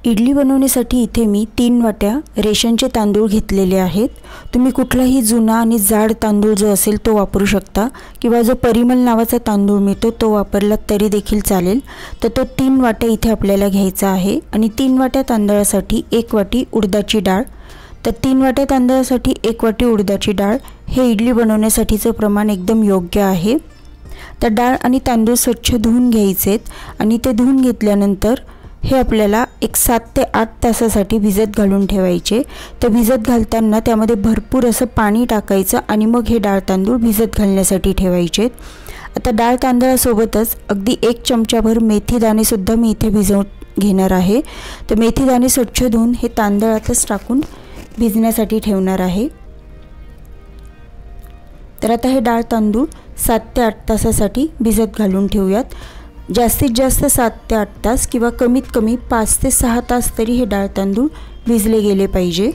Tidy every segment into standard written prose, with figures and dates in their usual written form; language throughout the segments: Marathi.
इडली बनवण्यासाठी इथे मी 3 वाट्या रेशनचे तांदूळ घेतलेले आहेत। तुम्ही कुठलाही जुना आणि जाड तांदूळ जो असेल तो वापरू शकता किंवा जो परिमल नावाचा तांदूळ मिळतो तो वापरला तरी देखील चालेल। तर तो 3 वाट्या इथे आपल्याला घ्यायचा आहे आणि 3 वाट्या तांदळासाठी 1 वाटी उडदाची डाळ। तर 3 वाट्या तांदळासाठी 1 वाटी उडदाची डाळ हे इडली बनवण्यासाठीचं प्रमाण एकदम योग्य आहे। तर डाळ आणि तांदूळ स्वच्छ धुवून घ्यायचेत आणि ते धुवून घेतल्यानंतर हे आपल्याला 7 ते 8 तासासाठी भिजत घालून ठेवायचे। तर भिजत घालताना त्यामध्ये भरपूर असं पाणी टाकायचं आणि मग हे डाळ तांदूळ भिजत घालण्यासाठी ठेवायचे। आता डाळ तांदळासोबतच अगदी 1 चमचाभर मेथी दाणे सुद्धा मी इथे भिजवून घेणार आहे। तर मेथी दाणे स्वच्छ धुवून हे तांदळातच टाकून भिजण्यासाठी ठेवणार आहे। तर आता हे डाळ तांदूळ 7 ते 8 तासासाठी भिजत घालून ठेवूयात। जास्तीत जास्त 7 ते 8 तास किंवा कमीत कमी 5 ते 6 तास तरी हे डाळ तांदूळ भिजले गेले पाहिजे।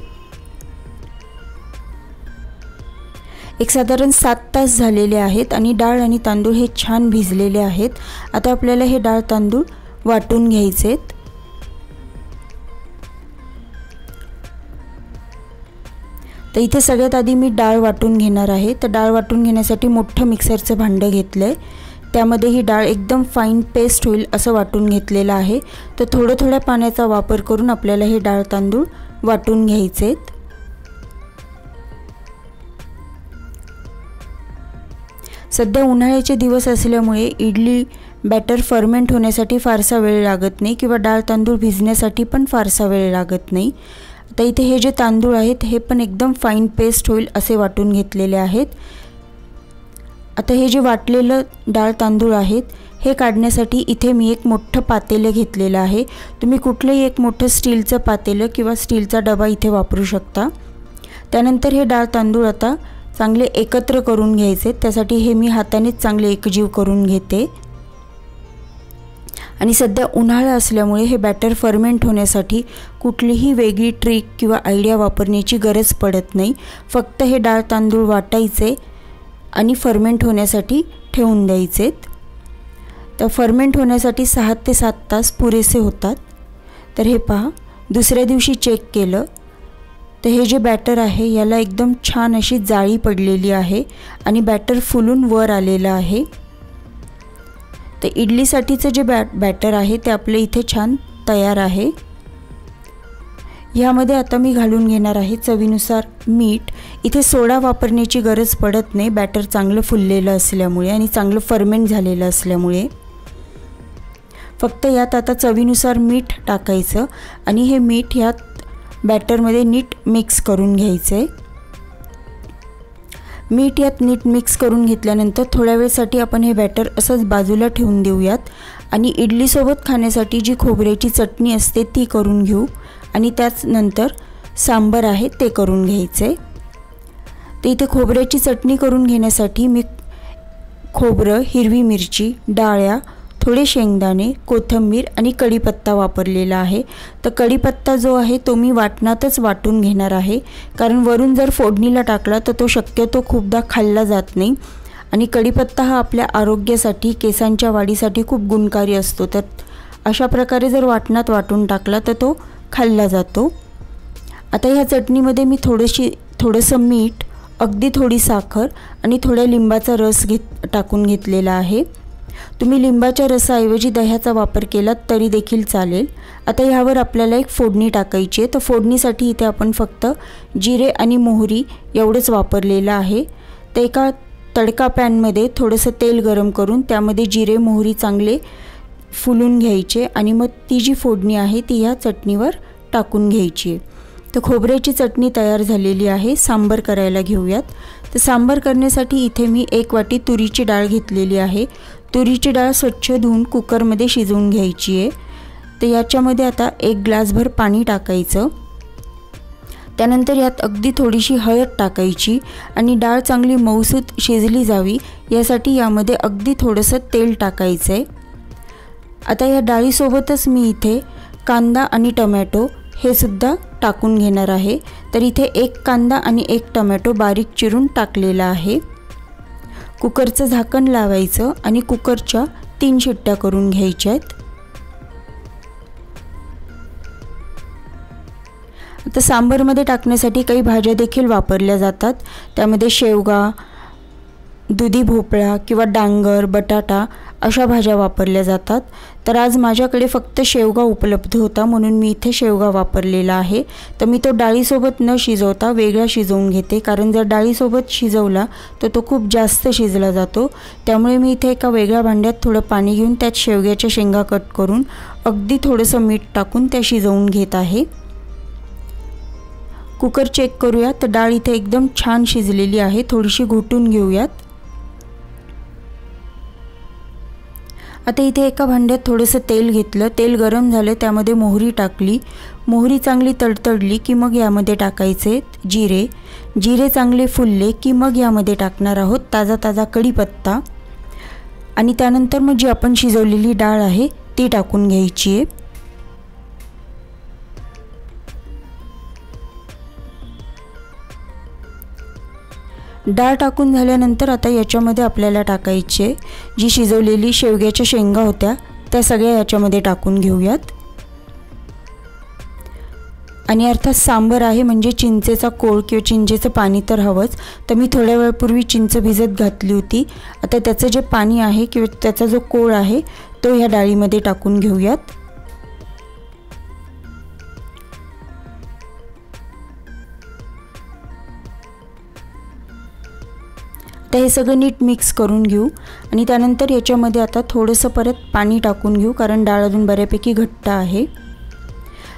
एक साधारण 7 तास झालेले आहेत आणि डाळ आणि तांदूळ हे छान भिजलेले आहेत। आता आपल्याला हे डाळ तांदूळ वाटून घ्यायचेत। तर इथे सगळ्यात आधी मी डाळ वाटून घेणार आहे। तर डाळ वाटून घेण्यासाठी मोठं मिक्सरचं भांडं घेतलंय। त्यामध्ये ही डाळ एकदम फाईन पेस्ट होईल असं वाटून घेतलेलं आहे। तर थोड्या पाण्याचा वापर करून आपल्याला हे डाळ तांदूळ वाटून घ्यायचेत। सध्या उन्हाळ्याचे दिवस असल्यामुळे इडली बॅटर फर्मेंट होण्यासाठी फारसा वेळ लागत नाही किंवा डाळ तांदूळ भिजण्यासाठी पण फारसा वेळ लागत नाही। आता इथे हे जे तांदूळ आहेत हे पण एकदम फाईन पेस्ट होईल असे वाटून घेतलेले आहेत। आता हे जे वाटलेलं डाळ तांदूळ आहेत हे काढण्यासाठी इथे मी एक मोठं पातेलं घेतलेलं आहे। तुम्ही कुठलंही एक मोठं स्टीलचं पातेलं किंवा स्टीलचा डबा इथे वापरू शकता। त्यानंतर हे डाळ तांदूळ आता चांगले एकत्र करून घ्यायचे। त्यासाठी हे मी हातानेच चांगले एकजीव करून घेते। आणि सध्या उन्हाळा असल्यामुळे हे बॅटर फर्मेंट होण्यासाठी कुठलीही वेगळी ट्रिक किंवा आयडिया वापरण्याची गरज पडत नाही। फक्त हे डाळ तांदूळ वाटायचे आणि फर्मेंट होण्यासाठी ठेवून द्यायचेत। तर फर्मेंट होण्यासाठी 6 ते 7 तास पुरेसे होतात। तर हे पहा, दुसऱ्या दिवशी चेक केलं तर हे जे बॅटर आहे याला एकदम छान अशी जाळी पडलेली आहे आणि बॅटर फुलून वर आलेलं आहे। तर इडलीसाठीचं जे बॅटर आहे ते आपले इथे छान तयार आहे। यामध्ये आता मी घालून घेणार आहे चवीनुसार मीठ। इथे सोडा वापरण्याची गरज पडत नाही, बॅटर चांगलं फुललेलं असल्यामुळे आणि चांगलं फर्मेंट झालेलं असल्यामुळे। फक्त यात आता चवीनुसार मीठ टाकायचं आणि हे मीठ यात बॅटरमध्ये नीट मिक्स करून घ्यायचे। मीठ यात नीट मिक्स करून घेतल्यानंतर थोड्या वेळसाठी आपण हे बॅटर असंच बाजूला ठेवून देऊयात आणि इडलीसोबत खाण्यासाठी जी खोबऱ्याची चटणी असते ती करून घेऊ आणि त्यानंतर सांबर आहे ते करून घ्यायचे। तर इथे खोबऱ्याची चटणी करून घेण्यासाठी मी खोबरं, हिरवी मिरची, डाळ्या, थोडे शेंगदाणे, कोथिंबीर आणि कढीपत्ता वापरलेला आहे। तर कढीपत्ता जो आहे तो मी वाटणातच वाटून घेणार आहे, कारण वरून जर फोडणीला टाकला तर तो शक्यतो खूपदा खाल्ला जात नाही आणि कढीपत्ता हा आपल्या आरोग्यासाठी, केसांच्या वाढीसाठी खूप गुणकारी असतो। तर अशा प्रकारे जर वाटणात वाटून टाकला तर तो खाल्ला जातो। आता ह्या चटणीमध्ये मी थोडंसं मीठ, अगदी थोडी साखर आणि थोड्या लिंबाचा रस टाकून घेतलेला आहे। तुम्ही लिंबाच्या रसाऐवजी दह्याचा वापर केलात तरी देखील चालेल। आता ह्यावर आपल्याला एक फोडणी टाकायची आहे। तर फोडणीसाठी इथे आपण फक्त जिरे आणि मोहरी एवढंच वापरलेलं आहे। तर एका तडका पॅनमध्ये थोडंसं तेल गरम करून त्यामध्ये जिरे मोहरी चांगले फुलून घ्यायचे आणि मग ती जी फोडणी आहे ती ह्या चटणीवर टाकून घ्यायची आहे। तर खोबऱ्याची चटणी तयार झालेली आहे। सांबर करायला घेऊयात। तर सांबर करण्यासाठी इथे मी 1 वाटी तुरीची डाळ घेतलेली आहे। तुरीची डाळ स्वच्छ धुवून कुकरमध्ये शिजवून घ्यायची आहे। तर याच्यामध्ये आता 1 ग्लासभर पाणी टाकायचं। त्यानंतर यात अगदी थोडीशी हळद टाकायची आणि डाळ चांगली मऊसूत शिजली जावी यासाठी यामध्ये अगदी थोडंसं तेल टाकायचं आहे। आता या डाळीसोबतच मी इथे कांदा आणि टोमॅटो हे सुद्धा टाकून घेणार आहे। तर इथे 1 कांदा आणि 1 टोमॅटो बारीक चिरून टाकलेला आहे। कुकरचं झाकण लावायचं आणि कुकरच्या 3 शिट्ट्या करून घ्यायच्या आहेत। आता सांबारमध्ये टाकण्यासाठी काही भाज्या देखील वापरल्या जातात। त्यामध्ये शेवगा, दुधी भोपळा किंवा डांगर, बटाटा अशा भाज्या वापरल्या जातात। तर आज माझ्याकडे फक्त शेवगा उपलब्ध होता म्हणून मी इथे शेवगा वापरलेला आहे। तर मी तो डाळीसोबत न शिजवता वेगळा शिजवून घेते, कारण जर डाळीसोबत शिजवला तर तो खूप जास्त शिजला जातो। त्यामुळे मी इथे एका वेगळ्या भांड्यात थोडं पाणी घेऊन त्यात शेवग्याच्या शेंगा कट करून अगदी थोडंसं मीठ टाकून त्या शिजवून घेत आहे। कुकर चेक करूया, तर डाळ इथे एकदम छान शिजलेली आहे। थोडीशी घोटून घेऊयात। आता इथे एका भांड्यात थोडंसं तेल घेतलं, तेल गरम झालं, त्यामध्ये मोहरी टाकली। मोहरी चांगली तडतडली की मग यामध्ये टाकायचे जिरे। जिरे चांगले फुलले की मग यामध्ये टाकणार आहोत ताजा ताजा कढीपत्ता आणि त्यानंतर मग जी आपण शिजवलेली डाळ आहे ती टाकून घ्यायची आहे। डाळ टाकून झाल्यानंतर आता याच्यामध्ये आपल्याला टाकायचे जी शिजवलेली शेवग्याच्या शेंगा होत्या त्या सगळ्या याच्यामध्ये टाकून घेऊयात। आणि अर्थात सांबार आहे म्हणजे चिंचेचा कोळ किंवा चिंचेचं पाणी तर हवंच। तर मी थोड्या वेळापूर्वी चिंच भिजत घातली होती। आता त्याचं जे पाणी आहे किंवा त्याचा जो कोळ आहे तो ह्या डाळीमध्ये टाकून घेऊयात। तर हे सगळं नीट मिक्स करून घेऊ आणि त्यानंतर याच्यामध्ये आता थोडंसं परत पाणी टाकून घेऊ, कारण डाळ अजून बऱ्यापैकी घट्ट आहे।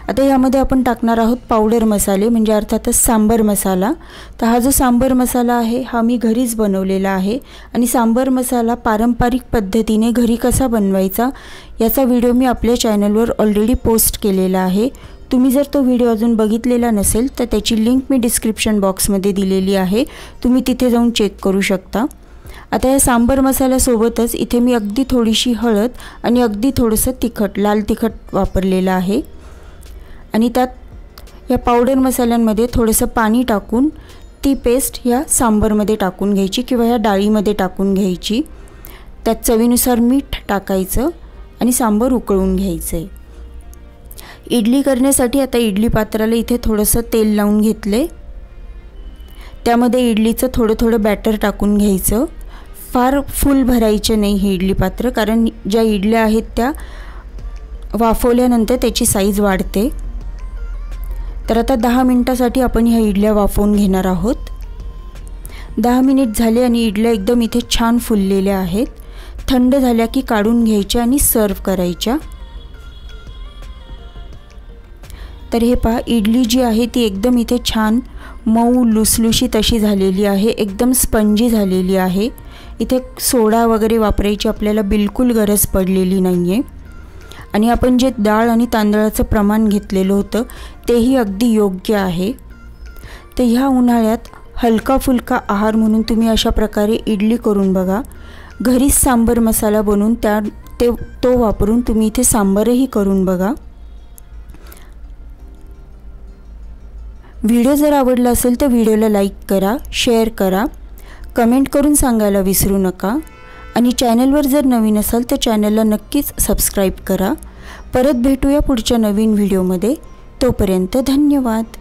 आता यामध्ये आपण टाकणार आहोत पावडर मसाले म्हणजे अर्थातच सांबार मसाला। तर हा जो सांबार मसाला आहे हा मी घरीच बनवलेला आहे आणि सांबार मसाला पारंपरिक पद्धतीने घरी कसा बनवायचा याचा व्हिडिओ मी आपल्या चॅनलवर ऑलरेडी पोस्ट केलेला आहे। तुम्ही जर तो व्हिडिओ अजून बघितलेला नसेल तर त्याची लिंक मी डिस्क्रिप्शन बॉक्समध्ये दिलेली आहे, तुम्ही तिथे जाऊन चेक करू शकता। आता या सांबार मसाल्यासोबतच इथे मी अगदी थोडीशी हळद आणि अगदी थोडंसं तिखट, लाल तिखट वापरलेलं आहे आणि त्यात या पावडर मसाल्यांमध्ये थोडंसं पाणी टाकून ती पेस्ट ह्या सांबारमध्ये टाकून घ्यायची किंवा ह्या डाळीमध्ये टाकून घ्यायची। त्यात चवीनुसार मीठ टाकायचं आणि सांबार उकळून घ्यायचं आहे। इडली करण्यासाठी आता इडली पात्राला इथे थोडंसं तेल लावून घेतले, त्यामध्ये इडलीचं थोडं थोडं बॅटर टाकून घ्यायचं। फार फुल भरायचे नाही हे इडली पात्र, कारण ज्या इडल्या आहेत त्या वाफवल्यानंतर त्याची साईज वाढते। तर आता 10 मिनिटासाठी आपण ह्या इडल्या वाफवून घेणार आहोत। 10 मिनिट झाले आणि इडल्या एकदम इथे छान फुललेल्या आहेत। थंड झाल्या की काढून घ्यायच्या आणि सर्व करायच्या। तर हे पहा, इडली जी आहे ती एकदम इथे छान मऊ लुसलुशीत अशी झालेली आहे, एकदम स्पंजी झालेली आहे। इथे सोडा वगैरे वापरायची आपल्याला बिलकुल गरज पडलेली नाही आहे आणि आपण जे डाळ आणि तांदळाचं प्रमाण घेतलेलं होतं तेही अगदी योग्य आहे। तर ह्या उन्हाळ्यात हलका फुलका आहार म्हणून तुम्ही अशा प्रकारे इडली करून बघा। घरीच सांबार मसाला बनवून तो वापरून तुम्ही इथे सांबारही करून बघा। व्हिडिओ जर आवडला असेल तर व्हिडिओला लाईक करा, शेअर करा, कमेंट करून सांगायला विसरू नका आणि चॅनलवर जर नवीन असाल तर चॅनलला नक्कीच सबस्क्राईब करा। परत भेटूया पुढच्या नवीन व्हिडिओमध्ये, तोपर्यंत धन्यवाद।